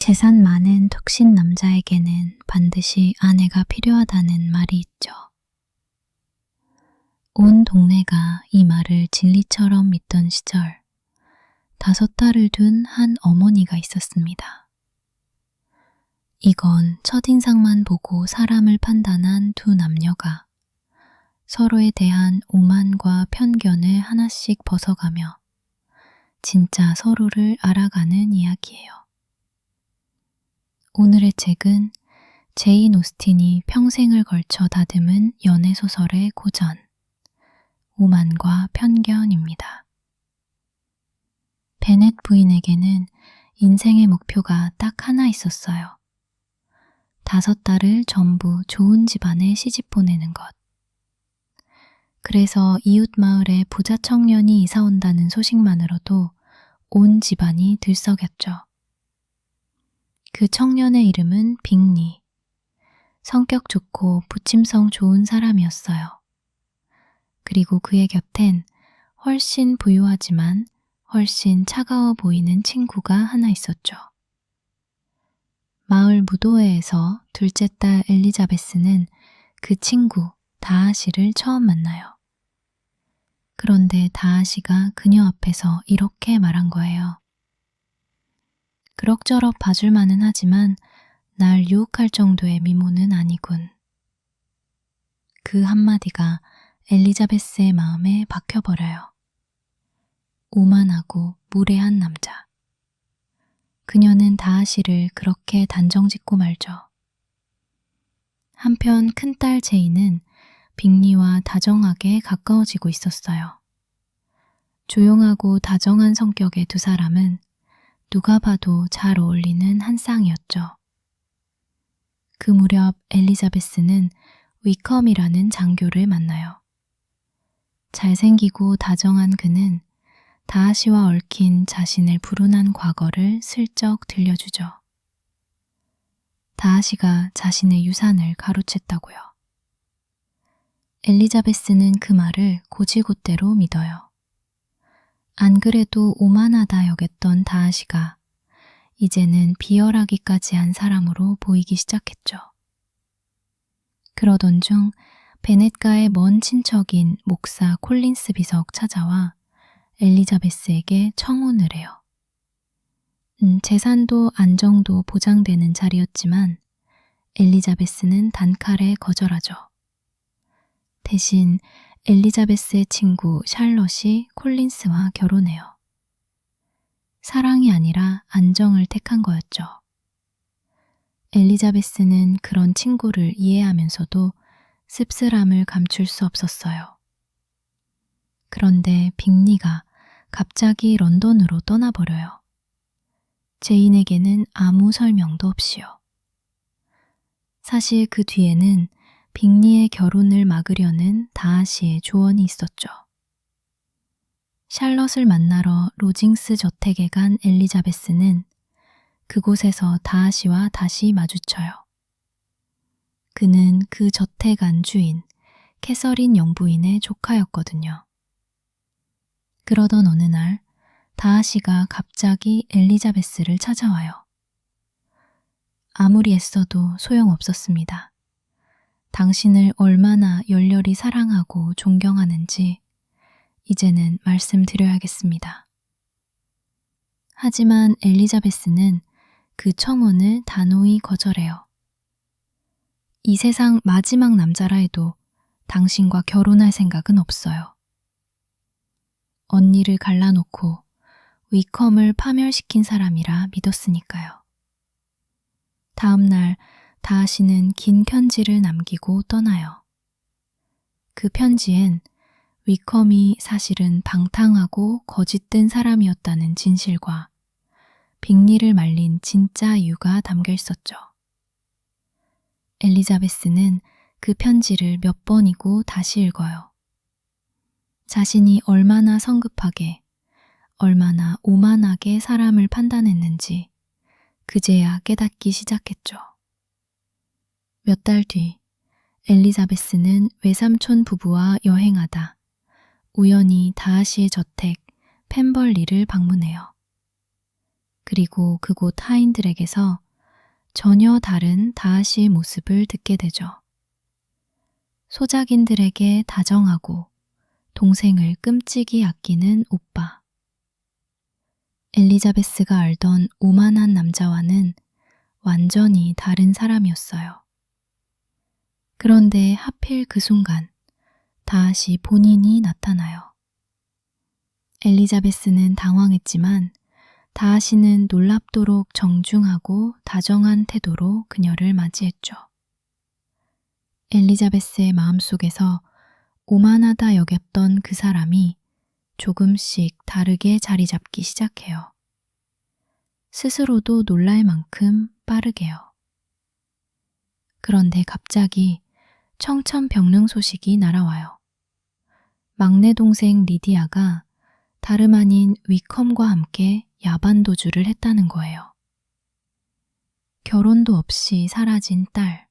재산 많은 톡신 남자에게는 반드시 아내가 필요하다는 말이 있죠. 온 동네가 이 말을 진리처럼 믿던 시절, 5딸을 둔 한 어머니가 있었습니다. 이건 첫인상만 보고 사람을 판단한 두 남녀가 서로에 대한 오만과 편견을 하나씩 벗어가며 진짜 서로를 알아가는 이야기예요. 오늘의 책은 제인 오스틴이 평생을 걸쳐 다듬은 연애소설의 고전, 오만과 편견입니다. 베넷 부인에게는 인생의 목표가 딱 하나 있었어요. 5딸을 전부 좋은 집안에 시집 보내는 것. 그래서 이웃 마을에 부자 청년이 이사 온다는 소식만으로도 온 집안이 들썩였죠. 그 청년의 이름은 빅리. 성격 좋고 부침성 좋은 사람이었어요. 그리고 그의 곁엔 훨씬 부유하지만 훨씬 차가워 보이는 친구가 하나 있었죠. 마을 무도회에서 둘째 딸 엘리자베스는 그 친구 다하시를 처음 만나요. 그런데 다하시가 그녀 앞에서 이렇게 말한 거예요. 그럭저럭 봐줄만은 하지만 날 유혹할 정도의 미모는 아니군. 그 한마디가 엘리자베스의 마음에 박혀버려요. 오만하고 무례한 남자. 그녀는 다하시를 그렇게 단정짓고 말죠. 한편 큰딸 제인은 빅리와 다정하게 가까워지고 있었어요. 조용하고 다정한 성격의 두 사람은 누가 봐도 잘 어울리는 한 쌍이었죠. 그 무렵 엘리자베스는 위컴이라는 장교를 만나요. 잘생기고 다정한 그는 다하시와 얽힌 자신의 불운한 과거를 슬쩍 들려주죠. 다하시가 자신의 유산을 가로챘다고요. 엘리자베스는 그 말을 곧이곧대로 믿어요. 안 그래도 오만하다 여겼던 다하시가 이제는 비열하기까지 한 사람으로 보이기 시작했죠. 그러던 중 베넷가의 먼 친척인 목사 콜린스 비석 찾아와 엘리자베스에게 청혼을 해요. 재산도 안정도 보장되는 자리였지만 엘리자베스는 단칼에 거절하죠. 대신 엘리자베스의 친구 샬럿이 콜린스와 결혼해요. 사랑이 아니라 안정을 택한 거였죠. 엘리자베스는 그런 친구를 이해하면서도 씁쓸함을 감출 수 없었어요. 그런데 빅리가 갑자기 런던으로 떠나버려요. 제인에게는 아무 설명도 없이요. 사실 그 뒤에는 빅리의 결혼을 막으려는 다하시의 조언이 있었죠. 샬럿을 만나러 로징스 저택에 간 엘리자베스는 그곳에서 다하시와 다시 마주쳐요. 그는 그 저택 안주인 캐서린 영부인의 조카였거든요. 그러던 어느 날 다하시가 갑자기 엘리자베스를 찾아와요. 아무리 애써도 소용없었습니다. 당신을 얼마나 열렬히 사랑하고 존경하는지 이제는 말씀드려야겠습니다. 하지만 엘리자베스는 그 청혼을 단호히 거절해요. 이 세상 마지막 남자라 해도 당신과 결혼할 생각은 없어요. 언니를 갈라놓고 위컴을 파멸시킨 사람이라 믿었으니까요. 다음 날 다하시는 긴 편지를 남기고 떠나요. 그 편지엔 위컴이 사실은 방탕하고 거짓된 사람이었다는 진실과 빅리를 말린 진짜 이유가 담겨 있었죠. 엘리자베스는 그 편지를 몇 번이고 다시 읽어요. 자신이 얼마나 성급하게, 얼마나 오만하게 사람을 판단했는지 그제야 깨닫기 시작했죠. 몇 달 뒤, 엘리자베스는 외삼촌 부부와 여행하다 우연히 다하시의 저택 펜벌리를 방문해요. 그리고 그곳 하인들에게서 전혀 다른 다하시의 모습을 듣게 되죠. 소작인들에게 다정하고 동생을 끔찍이 아끼는 오빠. 엘리자베스가 알던 오만한 남자와는 완전히 다른 사람이었어요. 그런데 하필 그 순간 다하시 본인이 나타나요. 엘리자베스는 당황했지만 다하시는 놀랍도록 정중하고 다정한 태도로 그녀를 맞이했죠. 엘리자베스의 마음속에서 오만하다 여겼던 그 사람이 조금씩 다르게 자리 잡기 시작해요. 스스로도 놀랄 만큼 빠르게요. 그런데 갑자기 청천벽력 소식이 날아와요. 막내 동생 리디아가 다름 아닌 위컴과 함께 야반도주를 했다는 거예요. 결혼도 없이 사라진 딸.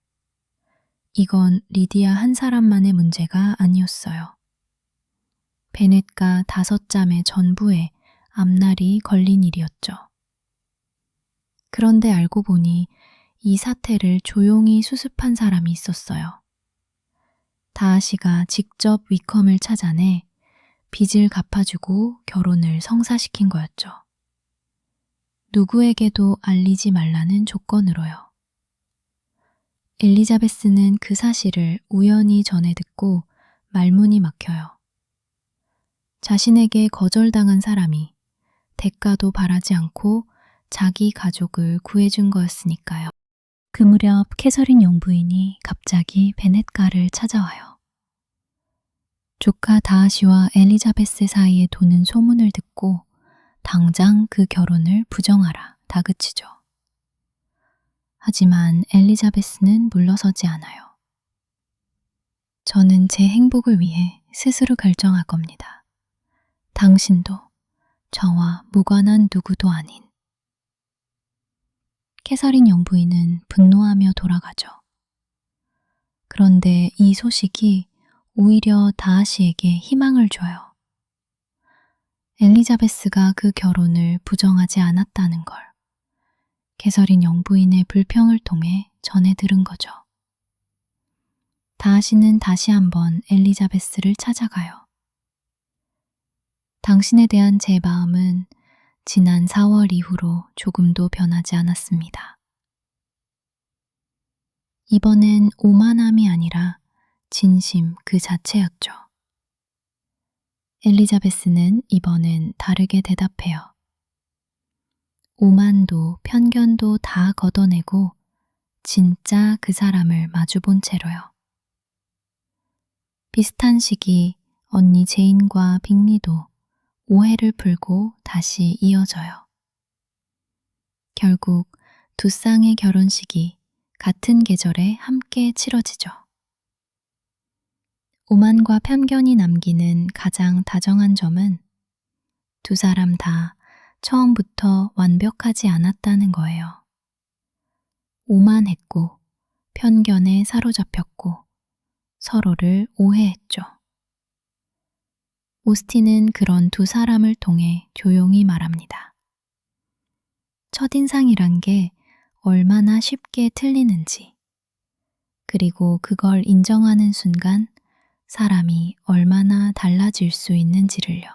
이건 리디아 한 사람만의 문제가 아니었어요. 베넷과 5자매 전부에 앞날이 걸린 일이었죠. 그런데 알고 보니 이 사태를 조용히 수습한 사람이 있었어요. 다하시가 직접 위컴을 찾아내 빚을 갚아주고 결혼을 성사시킨 거였죠. 누구에게도 알리지 말라는 조건으로요. 엘리자베스는 그 사실을 우연히 전해 듣고 말문이 막혀요. 자신에게 거절당한 사람이 대가도 바라지 않고 자기 가족을 구해준 거였으니까요. 그 무렵 캐서린 영부인이 갑자기 베넷가를 찾아와요. 조카 다하시와 엘리자베스 사이에 도는 소문을 듣고 당장 그 결혼을 부정하라 다그치죠. 하지만 엘리자베스는 물러서지 않아요. 저는 제 행복을 위해 스스로 결정할 겁니다. 당신도 저와 무관한 누구도 아닌. 캐서린 영부인은 분노하며 돌아가죠. 그런데 이 소식이 오히려 다하시에게 희망을 줘요. 엘리자베스가 그 결혼을 부정하지 않았다는 걸 캐서린 영부인의 불평을 통해 전해 들은 거죠. 다하시는 다시 한번 엘리자베스를 찾아가요. 당신에 대한 제 마음은 지난 4월 이후로 조금도 변하지 않았습니다. 이번엔 오만함이 아니라 진심 그 자체였죠. 엘리자베스는 이번엔 다르게 대답해요. 오만도 편견도 다 걷어내고 진짜 그 사람을 마주본 채로요. 비슷한 시기 언니 제인과 빅리도 오해를 풀고 다시 이어져요. 결국 두 쌍의 결혼식이 같은 계절에 함께 치러지죠. 오만과 편견이 남기는 가장 다정한 점은 두 사람 다 처음부터 완벽하지 않았다는 거예요. 오만했고 편견에 사로잡혔고 서로를 오해했죠. 오스틴은 그런 두 사람을 통해 조용히 말합니다. 첫인상이란 게 얼마나 쉽게 틀리는지, 그리고 그걸 인정하는 순간 사람이 얼마나 달라질 수 있는지를요.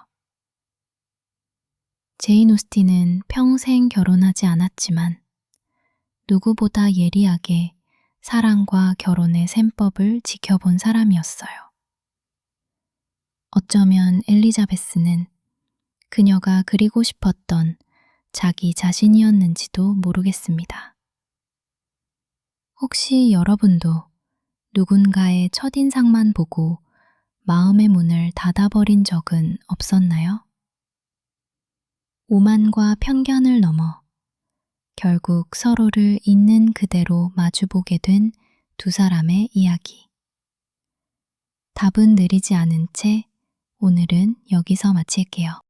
제인 오스틴은 평생 결혼하지 않았지만 누구보다 예리하게 사랑과 결혼의 셈법을 지켜본 사람이었어요. 어쩌면 엘리자베스는 그녀가 그리고 싶었던 자기 자신이었는지도 모르겠습니다. 혹시 여러분도 누군가의 첫인상만 보고 마음의 문을 닫아버린 적은 없었나요? 오만과 편견을 넘어 결국 서로를 있는 그대로 마주보게 된 두 사람의 이야기. 답은 느리지 않은 채 오늘은 여기서 마칠게요.